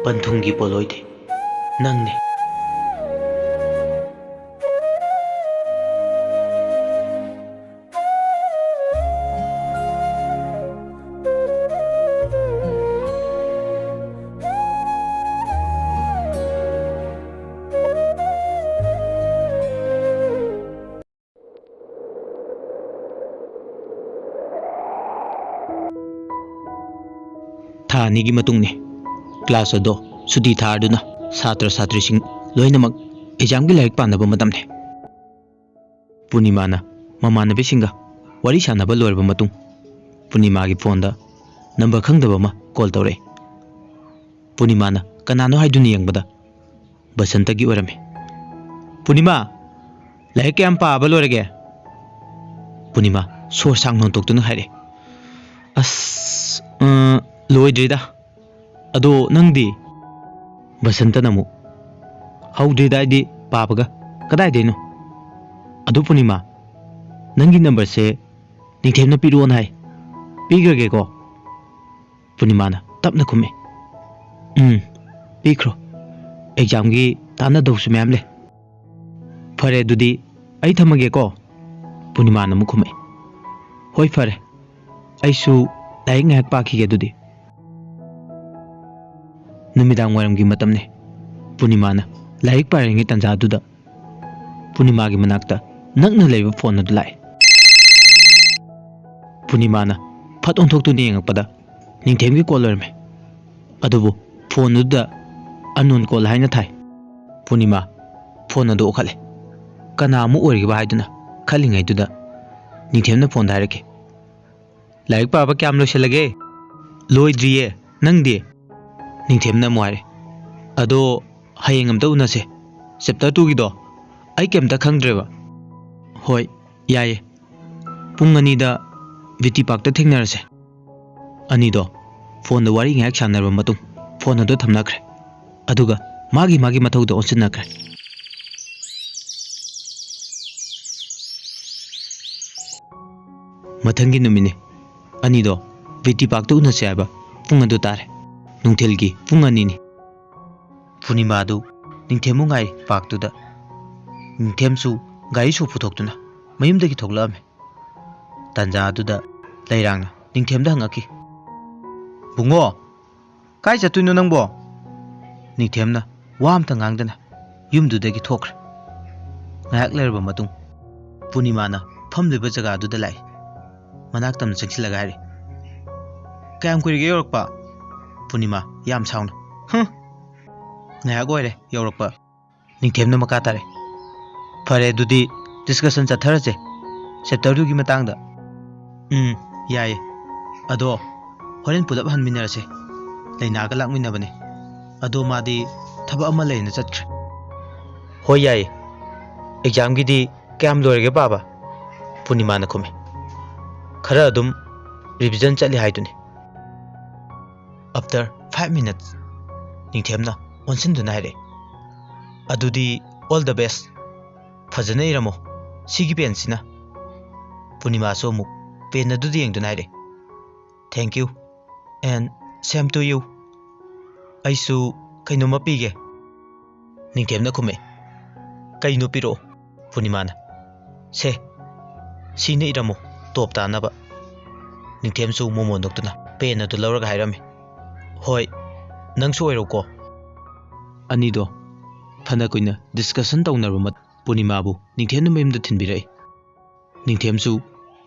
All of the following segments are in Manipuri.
Panthungi Poloi nangni. Tha nigi matungni class ado suti tharduna satra satri sing loinamak exam gi laik panaba matamne. Punimana mamana bisinga wari sanaba loirba matung Punima gi phone da number khangdaba ma call tawre. Punimana kanano haiduni yangbada Basanta gi orame. Punima laik kyam paaba loirage? Punima sor sang non toktuna haire. Loidrida ado nangdi Basanta namu hawdrida di papaga kadai deno ado Punima nangi number se ningthemna piron hai pigrage ko. Punima na tapna khume pikro exam gi tana dawsu mem le fare dudi ai thamage ko. Punima na mu khume hoi fare aisu lai ngak pa khige dudi. Numidang waram gi matamne Punima na laik paringi tanja duda Punima gi manakta nakna leiba phone adu lai. Punima na phat onthok tu neng pada ningthem gi call orme adubu phone adu unknown call haina thai. Punima phone adu okhale kana mu orgi ba haiduna khalingai duda ningthemna phone dairake. Laik pa ba kyam loiselage? Loidriye nangdi ningthemna moire ado hayeng amta unase chapter 2 gido ai kemta khangdreba. Hoi yaye pung ani da viti park ta thengnarase. Ani do phone da wari ngak sanarba matung phone ado thamnakre aduga magi mathau da onsinakre. Mathangi numine ani do viti park ta unase aba pung adu tare nungthelgi pung anini. Punima du ningthemu ngai park tu da ningthemsu gai su phutoktuna mayumdagi thoklame. Tanja du da lairangna ningthemda hangaki. Bungo kai chatuino nangbo? Ningthemna wamta ngangdana yumdudagi thokre. Ngak lerba matung Punima na phamliba jaga du da lai manaktam changsilaga hari. Kayam kurige yorokpa? Punima yam sauna ngaya goire yorokpa ningthemna maka tare. Fare dudi discussion chatharase chapter 2 gi matangda. Yaye ado horen pulap hanminarase laina ga lakminabane ado madi thaba ama leina chatkre. Hoi yaye exam gi di kyam loirege baba? Punima na khume khara adum revision chali haiduni. After 5 minutes ningthemna onsinduna haire adudi all the best fajana iramo sigi pen sina. Punima so mu pen adudi yengduna haire thank you and same to you. Aisu kainoma pige? Ningthemna khume kaino piro? Punima na se sine iramo top tanaba. Ningthemsu momo doktuna pen adu lawraga hairame. Hoi nangsu oiroko. Ani do phana koina discussion taunarba mat Punima bu ningthemna mayumda thinbirai. Ningthemsu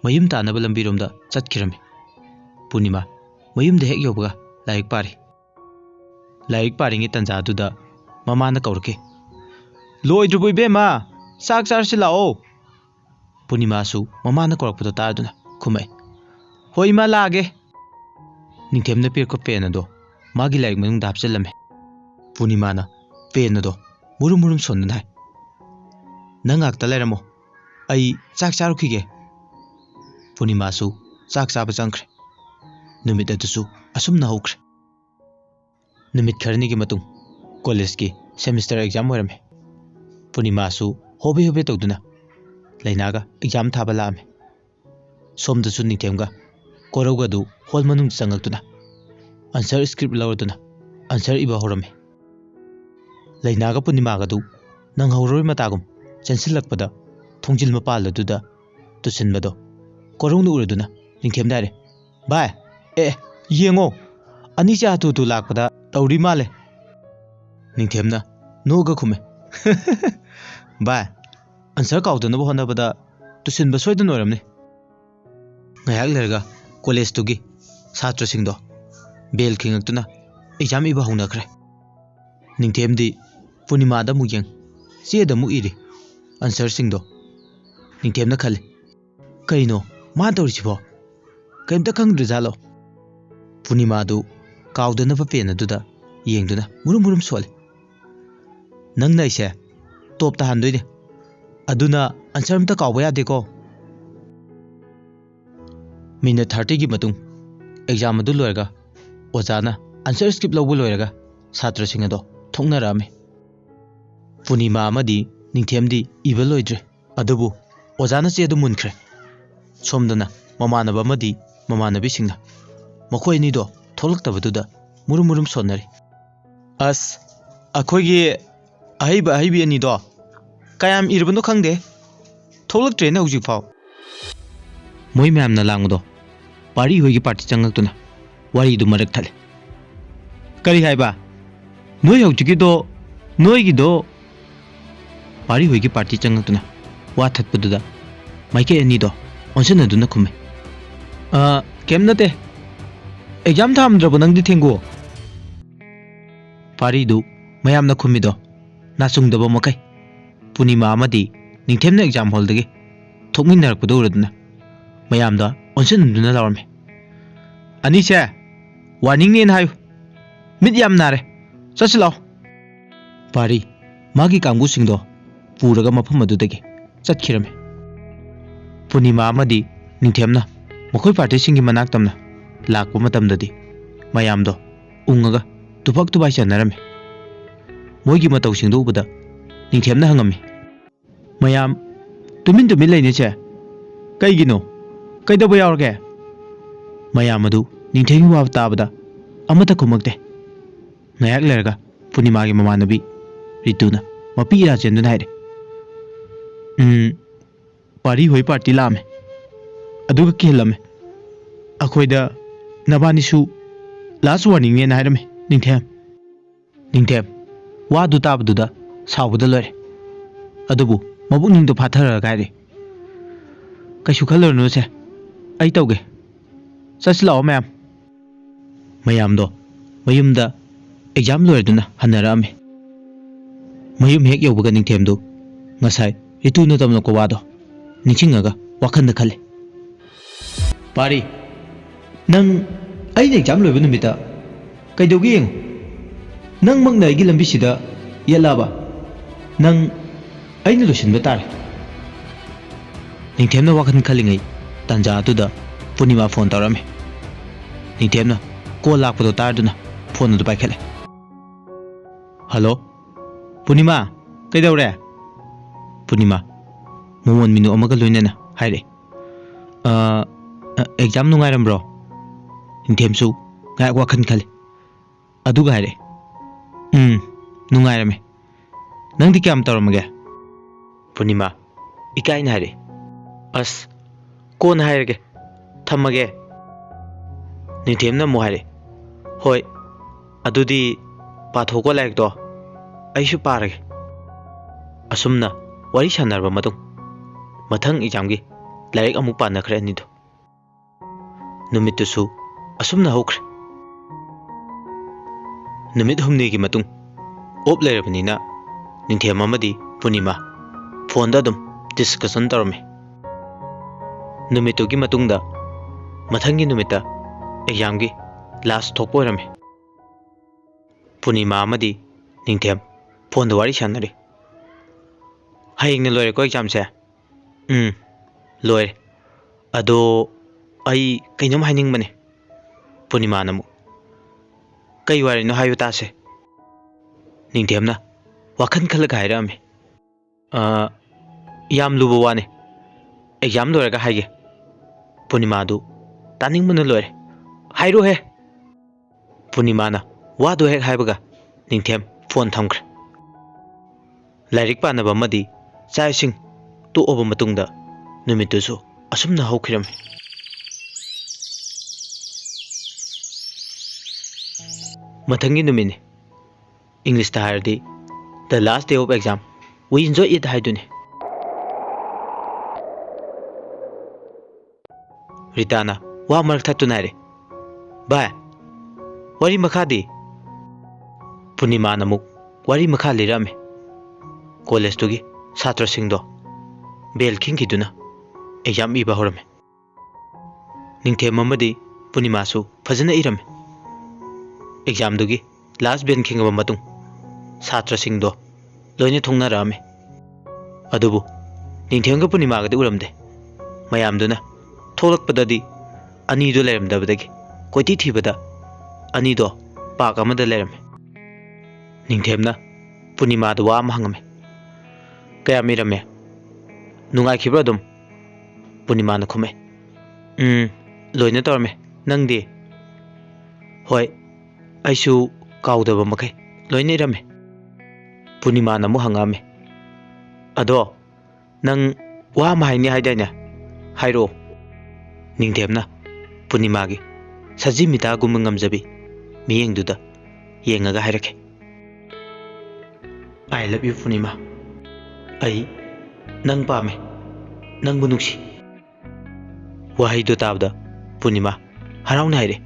mayum tanaba lambiromda chatkirame. Punima mayumda hek yobaga laik pari. Laik paringi tanja duda mamana kaurke. Loidrubu ibema sak charsi lao. Punima su mamana kaurakpado tarduna khumai hoi ma lage. Ningthemna pirko pen ado magi laik manung dapchelame. Punima na pen ado murum sondunai nangak ta leramo ai chak charukhige. Punima su chak chaba changkre numit atusu asumna hokre. Numit kharni gi matung college ki semester exam orame. Punima su hobe tawduna lainaga exam thaba lame. Somda su ningthemga korauga du hol manung changaktuna answer script lawduna answer iba horame lainaga punimaga du nang horoi matagum chansilakpada thongjil mapal aduda tusinbado korong uraduna ningthem dare bai yengo ani cha tu lakpada tawri male ningthemna noga khume bai answer kaudana bo honabada tusinba soidan oramne ngayak lerga college tugi satra singdo bel khingakuna exam iba honakre ningthemdi punima da muyeng che da mu iri answer singdo ningthemna khale kaino ma tawrisibo kaimta khangdri jalo punima du kaudana pa pen aduda yengduna murum sole nang nai se top ta handoide aduna answer mta kawba yade ko minute 30 gi matung exam adu loirga ojana answer script lawbu loiraga satra sing ado thongna rame punima amadi ningthemdi iba loidre adubu ojana che adu munkhre somdana mamanaba amadi mamanabi singna makhoi ni do tholaktabaduda murum sonari as akhoigi ahibi ani do kayam irbano khangde tholaktre na hujik phau moi myam na langdo pari hoigi party changaktuna wari du marak thale kari haiba noi hujiki do noigi do pari hoigi party changaktuna wa thatpaduda maike ani do onsena duna khume kem nate exam thamdrabo nangdi thengu pari du mayam na khumi do nasungdaba makai punima amadi ningthemna exam hall dagi thokminarpado uraduna mayam da onsenunduna lawrme ani che warning nen hayu mit yam nare chachilaw pari magi kamgu singdo puraga mafam adudagi chatkirame punima amadi ningthemna makhoi party singi manak tamna lakpa matamdadi mayam do ungaga tufak tubai chanarame moigi matau singdo ubada ningthemna hangami mayam tumin laine che kaigino kaidaba yaurge mayam adu ningthemi wa tabada amata kumakte ngayak lerga punima gi mamanabi rituna mapi ra chenduna haire pari hoi party lame aduga kelame akhoida nabani su last warning ne hairame ningthem wa du tabduda sawbuda lore adubu mabuk ningdo phathara gaire kaishu khalorno se ai tawge chasilao mayam do mayumda exam loirduna hanarame mayum hek yobuga ningthem do ngasai rituna tamno ko wado nichingaga wakhanda khale pari nang ai exam loibu numita kaidogi yeng nang magna igi lambi sida yalaba nang aina losinba tare ningthemna wakhan khalingai tanja atuda punima phone tawrame ningthemna call lakpado tarduna phone adu paikhale hello punima kaidawre punima momon minu amaga loinana haire exam nungairam bro ningthemsu ngai wakhan khale aduga haire nungairame nangdi kyam tawramage punima ikaina haire as kon hairege thamage ningthemna mo haire hoi adudi pathoko laik do aishu parage asumna wari sanarba matung mathang exam gi laik amu panakhre ani do numitusu asumna hokre numit humni gi matung op lerabnina ningthem amadi punima phone da dum discussion tarme numito gi matungda mathangi numita exam gi last thokpo rame punima amadi ningthem phone da wari sanare hayeng ne loire ko exam se loire ado ai kainom haining mane punima namu kai wari no hayu tase ningthemna wakhan khalaga hairame yam lubo wane exam loiraga haige punima du taning mun loire hairo he punima na Wado hek haibaga ningthem phone thamkhre. Lairik panaba amadi chaising to oba matungda numitusu asumna hawkhiram. Mathangi numini English ta hairdi the last day of exam we enjoy it haiduni. Ritana wa marak thatu naire. Bye. Wari makhadi Punima namuk wari makha lirame. College tugi satra singdo bel khingi duna exam iba horame. Ningthem amadi Punima su fajana irame. Exam dugi last ben khinga matung satra singdo loine thongna rame. Adubu ningthem ga Punima ga de uramde. Mayam duna tholak padadi ani do leram dabadagi koiti thibada ani do pak amada lerame. Ningthemna Punima da wa mahangame. Kaya mirame. Nungai khibra dum. Punima na khume. Loina torme. Nangdi. Hoi. Aisu kaudaba makai. Loina irame. Punima na mu hangame. Ado. Nang wa mahaini haidanya. Hairo. Ningthemna Punima gi sajimita gum ngamjabi. Miyeng duda. Yengaga hairake. I love you, Punima. Ai nang pame nang bunuksi. Wahai do tabda Punima harau naire.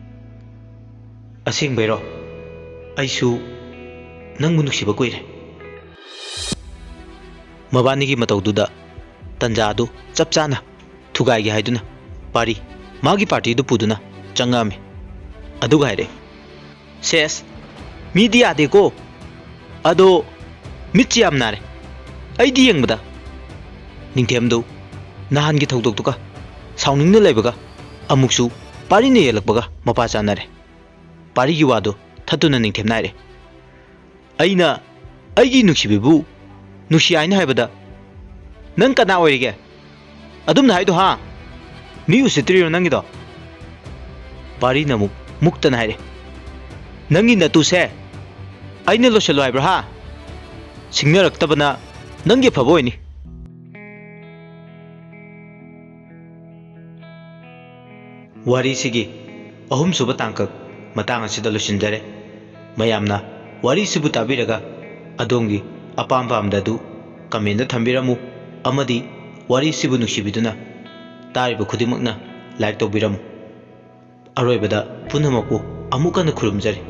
Asing bero aisu nang bunuksi ba koire. Mabani gi matau duda tanja du chapchana thugai gi haiduna pari magi party du puduna changame. Adu gaire. Ses media de ko ado mitchi amnare. Aidi yengbada ningthemdo nahan gi thawdok tuka sauningna leibaga amuksu pari ne yelakbaga mapa chanare. Pari gi wado thatuna ningthem naire. Aina aigi nuksibibu nuksi aina haibada nang kana oirige adum na haido ha mi usitrio nangido. Pari namuk mukta naire. Nangi na tu se aina loselo haibra ha singnaraktabana Nangi Pavoini. Wari sigi ahum suba tangkak matang asida losinjare. Mayamna wari sibu tabiraga adongi apam pamdadu kamenda thambiramu amadi wari sibu nuksibiduna tariba khudimakna like tobiramu. Aroibada punamaku amukana khurumjare.